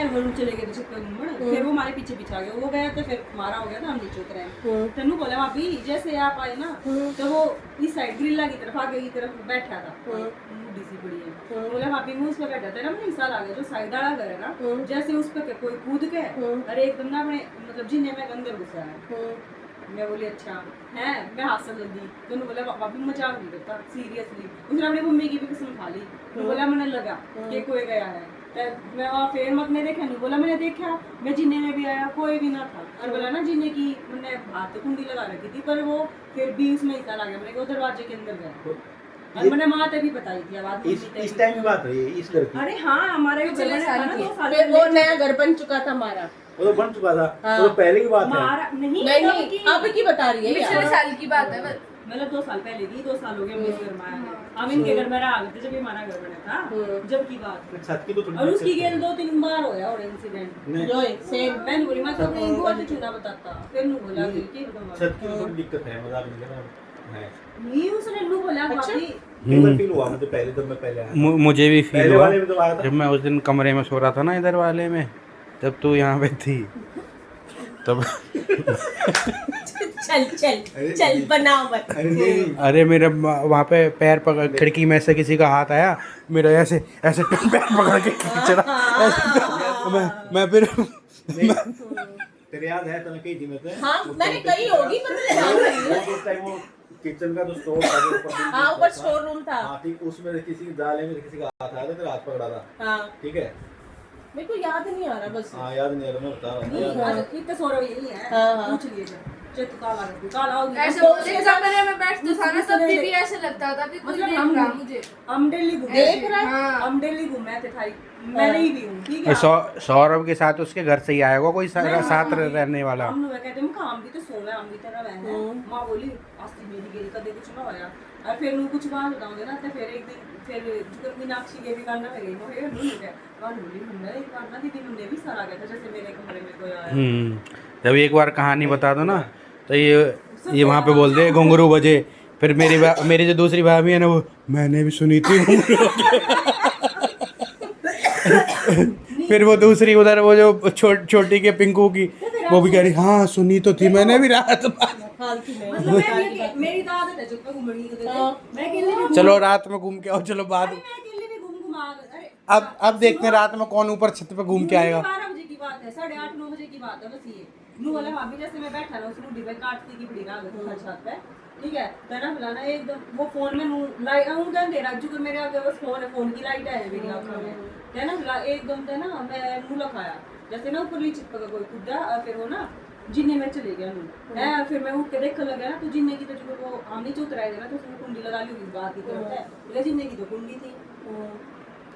वो चले गए थे छत पे घूमने, फिर वो हमारे पीछे पीछे आ गया, वो गया तो फिर हमारा हो गया था, हम नीचे उतरे। तन्नू बोला भाभी जैसे आप आए ना तो वो इस साइड ग्रिल्ला की तरफ आगे की तरफ बैठा था, बूढ़ी सी बड़ी है, बोला भाभी मैं उस पर बैठा था ना, मैंने साल आ गया जो साइड वाला घर है ना, जैसे उस पर कोई कूद के अरे एकदम ना अपने मतलब जिन्हें में अंदर घुसा है। मैं बोली अच्छा है, मैं हाथ लगी तो उन्होंने बोला भाभी मजाक नहीं करता सीरियसली, उसने अपनी मम्मी की भी कसम खा ली, बोला मैंने लगा कि कोई गया है, मैं वहाँ फिर मत ने देखा नहीं, बोला मैंने देखा मैं जिन्ने में भी आया कोई भी ना था, और बोला ना जिन्ने की मैंने हाथ कुंडी लगा रखी थी पर वो फिर भी उसमें हिस्सा लग गया, मैंने वो दरवाजे के अंदर गया, और मैंने माँ तभी बताई थी आवाज इस टाइम की बात हुई इस घर की। अरे हाँ हमारे घर बना था ना 2 साल फिर वो नया घर बन चुका था हमारा, वो तो बन चुका था, वो तो पहले की बात है। हमारा नहीं नहीं अब की बता रही है, पिछले साल की बात है, मतलब 2 साल पहले की, 2 साल हो गए हम इस घर में आए हैं, हम इनके घर में रह गए थे जब ये हमारा घर बना था, जब की बात है। छत की तो थोड़ी और उसकी गेल 2-3 बार होया और इंसिडेंट जो सेम मैंने बोली मैं तो कहीं बहुत चुना बताता, फिर नु बोला कि छत की तो थोड़ी दिक्कत है, मजाक नहीं कर रहा है। नहीं उसने नु बोला भाभी कई बार फील हुआ मुझे पहले, जब मैं पहले आया मुझे भी फील पहले हुआ वाले में तो आया था। जब मैं उस दिन कमरे में सो रहा था ना इधर वाले में, तब तू यहाँ पे थी तब चल चल चल बनाओ मत। अरे मेरा वहाँ पे पैर पकड़, खिड़की में से किसी का हाथ आया मेरा, ऐसे ऐसे पैर पकड़ के खींच रहा, मैं फिर तेरे याद है तूने कही थी मैं तो हाँ मैंने कही होगी पर मुझे याद नहीं है। उस टाइम वो किचन का जो स्टोर था जो ऊपर हाँ ऊपर स्टोर रूम था, हाँ ठीक, उसमें किसी जाले में किसी का हाथ आया था, तेरा हाथ पकड़ा था, हाँ ठीक है। मेरे को याद नहीं आ रहा बस। हाँ याद नहीं आ रहा, मैं बता रहा हूँ। इतना सोरो यही है, हाँ। पूछ लीजिए चेक काला हो गया ऐसे बोलते कमरे में बैठते था ना तब भी ऐसे लगता था कि कुछ मतलब देख रहा मुझे। हम डेली घूमे देख रहा है? हम डेली घूमे थे थाई, मैं नहीं भी हूँ ठीक है। सौरभ के साथ उसके घर से ही आया होगा कोई साथ रहने वाला। हम लोग कहते हैं काम भी तो सोना है, हम भी तेरा रहना है। माँ बोली आस्ती मेरी गेली कदे कुछ ना होया, और फिर नु कुछ बात बताऊंगे ना तो फिर एक दिन फिर जो मीनाक्षी के भी करना है नो है नु है कौन बोली हमने एक करना दीदी मुन्ने भी सारा गया था जैसे मेरे कमरे में कोई आया। जब एक बार कहानी बता दो ना तो ये वहाँ पे बोल दे घुंघरू बजे, फिर मेरी जो दूसरी भाभी है ना वो मैंने भी सुनी थी फिर वो दूसरी उधर वो जो छोटी के पिंकू की वो भी कह रही हाँ सुनी तो थी मैंने भी रात मतलब मेरी तो आदत है चुप पे घूमने की, मैं अकेले भी चलो रात में घूम के आओ, चलो बाद मैं अकेले भी घूम घुमा अरे अब देखते हैं रात में कौन ऊपर छत पे घूम के आएगा। 12 बजे की बात है, 8:30-9 बजे की बात है बस ये नु वाला भाभी जैसे मैं बैठा ना उसने डिबे काटती की बड़ी ना घर छत पे ठीक है तेरा फलाना एकदम वो फोन में नु लाइट आऊं क्या दे रहा जो मेरे आगे बस फोन है, फोन की लाइट है मेरी आंखों में है ना एकदम से ना मैं मुंह लखाया जैसे ना ऊपर नीचे का कोई कूदा और फिर वो ना जिन्ने में चले गया नु है, फिर मैं उठ के देखने लगा ना तो जिन्ने की तो जो वो हम नीचे उतराए थे ना तो उसने कुंडी लगा ली उस बात की तरफ है, बोले जिन्ने की तो कुंडी थी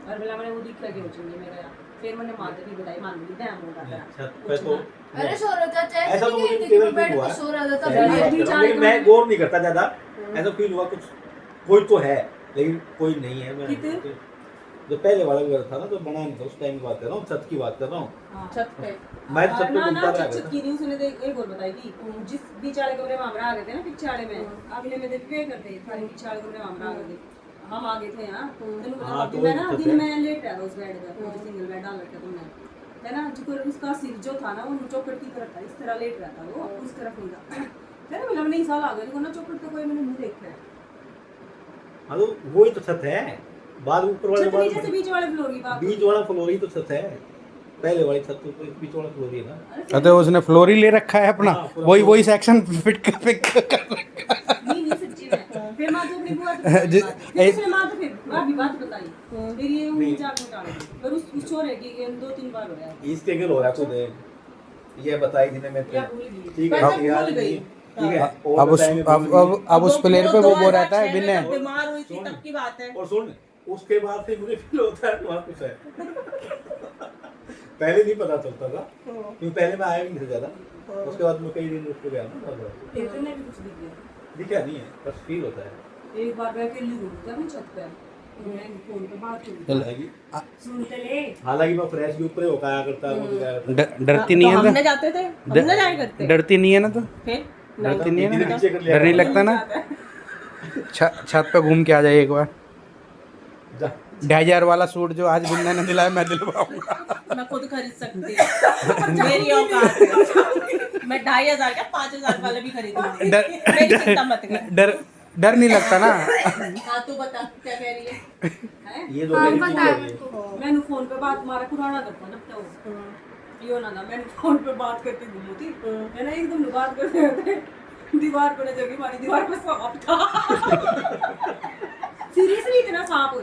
और बोला मैंने वो दिख लगे हो चुकी मेरा, फिर मैंने माता की बताई मान ली ध्यान होगा था छत पे तो अरे सो रहा था चाहे ऐसा तो मुझे कि केवल बैठ फील हुआ के सो रहा था तब पहली बात कर रहा हूँ, लेकिन मैं गौर नहीं करता ज्यादा, ऐसा फील हुआ कुछ कोई तो है लेकिन कोई नहीं है। मैं जो पहले वाला घर था ना जो बना नहीं था उस टाइम की बात कर रहा हूँ, छत की बात कर रहा हूँ। छत पे मैं छत पे घूमता रहा छत की नहीं उसने एक और बताई थी जिस बीच वाले कमरे में हम आ गए थे ना पीछे वाले में अगले में देख पे करते थारे पीछे वाले कमरे में हम आ गए थे, हम आ गए थे यहाँ तो मैं ना दिन में लेट रहा था उस बेड पे जो सिंगल बेड डाल रखा तुमने है ना, जो उसका सिर जो था ना वो चौकट की तरफ था, इस तरह लेट रहा था वो उस तरफ नहीं था फिर मिला नहीं साल आ गए ना चौकट तो कोई मैंने मुंह देखा है। हाँ तो वही तो छत है, बाद ऊपर वाले जैसे बीच वाले फ्लोर की बात, बीच वाला फ्लोर ही तो छत है, पहले वाली छत तो बीच वाला फ्लोर ही है ना। तो उसने फ्लोर ही ले रखा है अपना, वही सेक्शन फिट कर नहीं सच्ची में फिर मां तो अपनी बुआ फिर उसने मां तो फिर भाभी बात बताई फिर ये मजाक उठा रही पर उस छोरे की 2-3 बार हो गया इसके गिल हो रहा खुद ये बताई जिन्हें मैं ठीक है याद नहीं ठीक है। अब उस प्लेयर पे वो रहता है विनय बीमार हुई थी तब की बात है। और सुन उसके बाद से मुझे फील होता है वहाँ कुछ है पहले नहीं पता चलता था क्योंकि पहले मैं आया भी नहीं था ज्यादा, उसके बाद मैं कई दिन रुक गया ना इतने भी कुछ दिख गया दिखा नहीं है बस फील होता है। एक बार मैं अकेली घूम था मैं छत पे मैं फोन पे बात कर सुनते ले हालांकि मैं फ्रेश भी ऊपर होकर आया करता डरती नहीं है हमने जाते थे हमने जाया करते डरती नहीं है ना तो फिर डरती नहीं है ना, डर नहीं लगता ना। छत पे घूम के आ जाए एक बार। 2,500 वाला सूट जो आज बिंदा ने दिलाया मैं दिलवाऊंगा। मैं खुद खरीद सकती हूँ। मेरी औकात है। मैं 2,500 का 5,000 वाले भी खरीदूंगी। मेरी चिंता मत कर। डर नहीं लगता ना। हाँ तू बता क्या कह रही है? ये दो हाँ, मेरी पता चीज़ है है। मेरे को। मैंने फोन पे बात मारा पुराना करता ना तो यो ना मैंने फोन पे बात करती घूमी थी मैंने एकदम बात करते करते दीवार पर नजर गई हमारी दीवार पर सांप था सीरियसली इतना सांप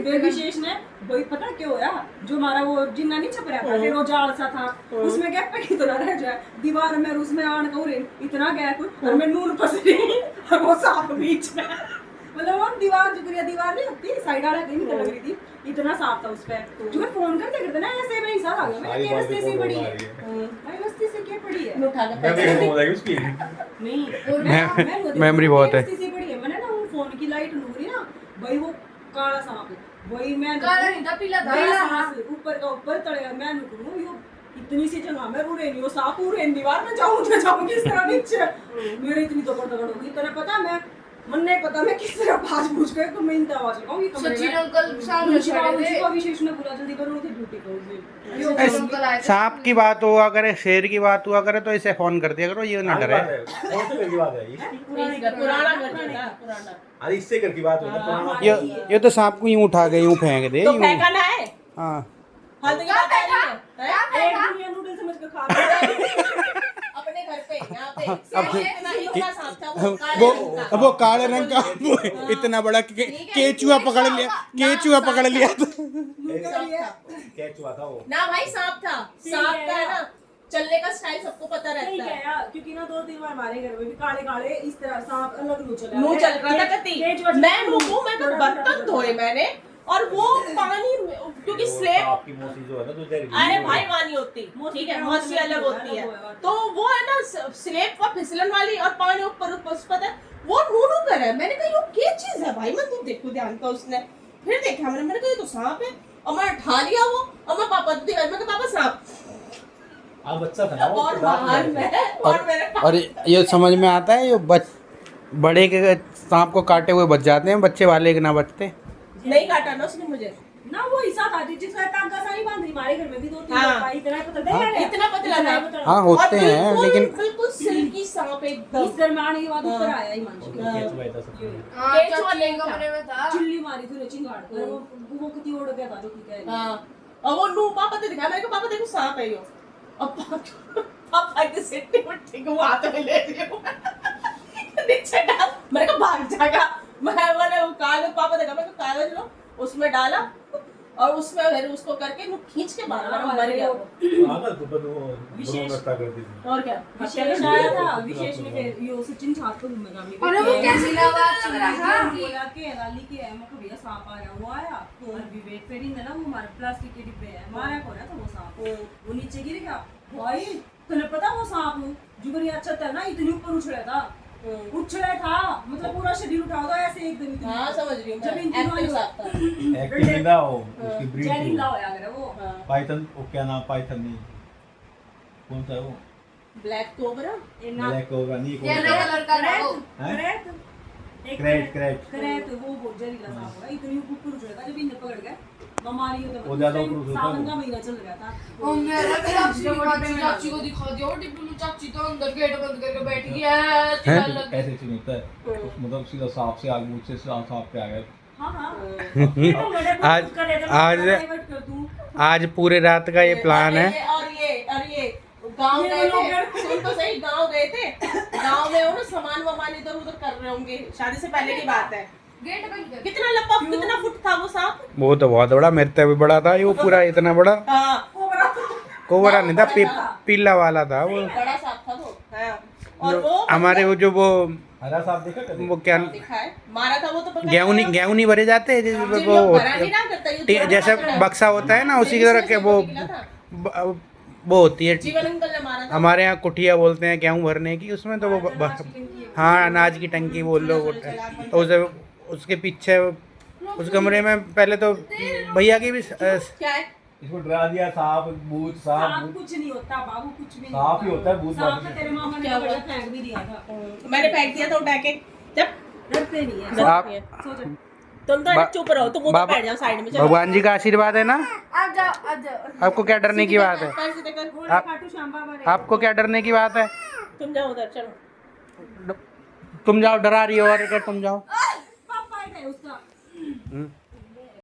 वे विशेष ने वही पता क्या होया जो हमारा वो जिन्ना नहीं छप रहा था फिर वो जाल सा था उसमें गैप पे कितना रह जाए दीवार में उसमें आन कौरे इतना गैप और मैं नून फंस रही और वो सांप बीच में मतलब वो दीवार जो दीवार नहीं होती साइड वाला कहीं निकल रही थी इतना सांप था उस पे जो मैं फोन करते करते ना ऐसे में हिसाब आ गया मैं क्या रस्ते से पड़ी है भाई रस्ते से क्या पड़ी है मैं उठा कर मैं भी हो जाएगी उसकी। नहीं मेमोरी बहुत है। रस्ते से पड़ी है मैंने ना वो फोन की लाइट नूरी ना भाई वो काला सांप वही मैं काला नहीं था, पीला था। पीला सांप ऊपर का ऊपर तड़ेगा मैं नुकरूं यो इतनी सी जगह में उड़े नहीं वो सांप उड़े दीवार में जाऊंगी इस तरह नीचे मेरे इतनी दबड़ होगी तेरे पता मैं मन नहीं पता मैं किस तरह भाज भूज के तो मैं इंतजार आवाज लगाऊंगी कमरे में सचिन अंकल सामने खड़े थे। को विशेष ने बोला जल्दी करो उनकी ड्यूटी करो सचिन अंकल आए थे। सांप की बात हुआ करे, शेर की बात हुआ करे तो इसे फोन कर दिया करो, ये ना डरे। कौन से घर की बात है ये? पुराना घर था पुराना। अरे इससे घर की बात हो ना पुराना। ये तो सांप को यूं उठा के यूं फेंक दे तो यूं। फेंका ना है हाँ फालतू की बात है एक दुनिया नूडल समझ के खा रहा अपने घर पे यहाँ पे इतना सांप था वो काले रंग का। वो काले रंग का वो इतना बड़ा केचुआ पकड़ लिया था। कैच हुआ था वो। ना भाई सांप था सांप का है ना चलने का स्टाइल सबको पता नहीं रहता है। क्या क्योंकि ना 2-3 बार हमारे घर में भी काले काले इस तरह सांप अलग मुंह चल रहा था कती मैं मुंह में तो बर्तन धोए मैंने और वो पानी क्योंकि स्लेब आपकी मौसी जो है ना तो जहरीली अरे वो भाई है। वानी होती ठीक है मौसी मौसी अलग होती है अलग तो वो है ना स्लेब का फिसलन वाली और पानी ऊपर ऊपर उस पता है वो नूनू कर है मैंने कहा ये क्या चीज है भाई मैं तू देखो ध्यान का उसने फिर देखा मैंने कहा ये तो सांप है और मैं उठा लिया वो और मैं पापा को दिखाया मैं पापा सांप आप बच्चा था ना वो और तो रात बाहर में मैं और मेरे पापा और ये समझ में आता है, ये बड़े के सांप को काटे हुए बच जाते हैं, बच्चे वाले के ना बचते। नहीं काटा ना उसने मुझे ना वो हिस्सा खाती जिसका टांका सारी बांध रही हमारे घर में भी 2-3 हाँ। बार इतना पता है इतना पतला था हाँ होते और हैं बिल्कुल- लेकिन बिल्कुल सिल्की सांप एकदम इस घर में आने के बाद ऊपर आया ही मानसी कैच हुआ था सब। हाँ, केचुआ चाची नहीं के था। कमरे में था। चिल्ली मारी थी चिंगाड़ कर वो कितनी उड़ गया था जो कि कह हाँ और वो नू पापा ने दिखाया मैंने कहा पापा देखो सांप है यो और पापा के सिट्टी मिट्टी को हाथ में ले रही हूँ नीचे डाल मैंने कहा भाग जाएगा मैं बोले वो कागज पापा देखा मैंने कहा कागज लो उसमें डाला और उसमें फिर उसको करके वो खींच के बाहर मर गया वो। हाँ ना तो पर वो विशेष- गुणवत्ता करती थी। और क्या विशेष आया था विशेष में फिर यो सचिन छाप को घूमेगा मैं अरे वो कैसी आवाज लग रहा था। बोला के गाली के है मैं भैया सांप आ गया वो आया और विवेक फेरी ने ना वो हमारे प्लास्टिक के डिब्बे है मारा को ना तो वो सांप वो नीचे गिर गया भाई तुम्हें पता वो सांप जुगरिया छत है ना इतनी ऊपर उछला था मतलब पूरा शरीर उठा दो ऐसे एकदम इतनी हाँ समझ रही हूँ जब मैं इनकी एक्टिव वाली- सांप था एक्टिव था वो उसकी ब्रीड जेनिंग थी ला होया करे वो हाँ पाइथन वो क्या नाम पाइथन नहीं कौन सा है वो ब्लैक कोबरा ये ना ब्लैक कोबरा नहीं कौन येलो सा कलर का था वो। क्रेट क्रेट करेक्ट वो बहुत जहरीला सांप है इतनी ऊपर उछला था जब इन्हें पकड़ गए ममारी हो वो ज्यादा ऊपर उछलता सावन है। का महीना चल रहा था और मेरा चाची को दिखा दिया और डिब्बू चाची तो अंदर गेट बंद करके बैठ गई है चिल्लाने लग गई। ऐसे सीन होता है मतलब सीधा सांप से आग मुझसे सांप पे आ गया हाँ हाँ आज पूरे रात का ये प्लान है। और ये गांव गए थे सुन तो सही गांव गए थे गांव में वो ना सामान वामान इधर उधर कर रहे होंगे शादी से पहले की बात है गेट बंद कर। कितना लंबा कितना फुट था वो सांप वो तो बहुत बड़ा, मेरे से भी बड़ा था ये, वो पूरा इतना बड़ा हाँ कोबरा नहीं था, पीला वाला था वो। बड़ा सांप था वो हाँ और वो हमारे वो जो वो हरा सांप देखा कभी वो क्या दिखा है मारा था वो तो पकड़ गेहूं नहीं भरे जाते हैं, जैसे जिन वो लोग भरा नहीं ना करता, ये थोड़ा जैसे पकड़ा है। बक्सा होता है ना उसी की तरह के वो निकला था। वो होती है। जीवन अंकल ने मारा था हमारे यहाँ कुटिया बोलते हैं गेहूं भरने की, उसमें तो वो हाँ अनाज की टंकी बोल लो वो, तो उसे उसके पीछे उस कमरे में पहले तो भैया की भी क्या है इसको डरा दिया सांप भूत सांप कुछ नहीं होता बाबू कुछ भी सांप ही होता है भूत सांप बाकी तो तेरे मामा ने क्या बड़ा हुआ? फेंक भी दिया था मैंने फेंक दिया था उठा के जब डरते नहीं है आप सोचो तुम तो चुप रहो, तुम ऊपर बाबा- बैठ जाओ साइड में। चलो भगवान जी का आशीर्वाद है ना, आ जाओ आपको क्या डरने की बात है? पैर सीधे कर। आप- खाटू श्याम बाबा रे। आपको क्या डरने की बात है? तुम जाओ उधर, चलो। तुम जाओ, डरा रही हो और तुम जाओ। पापा है उसका।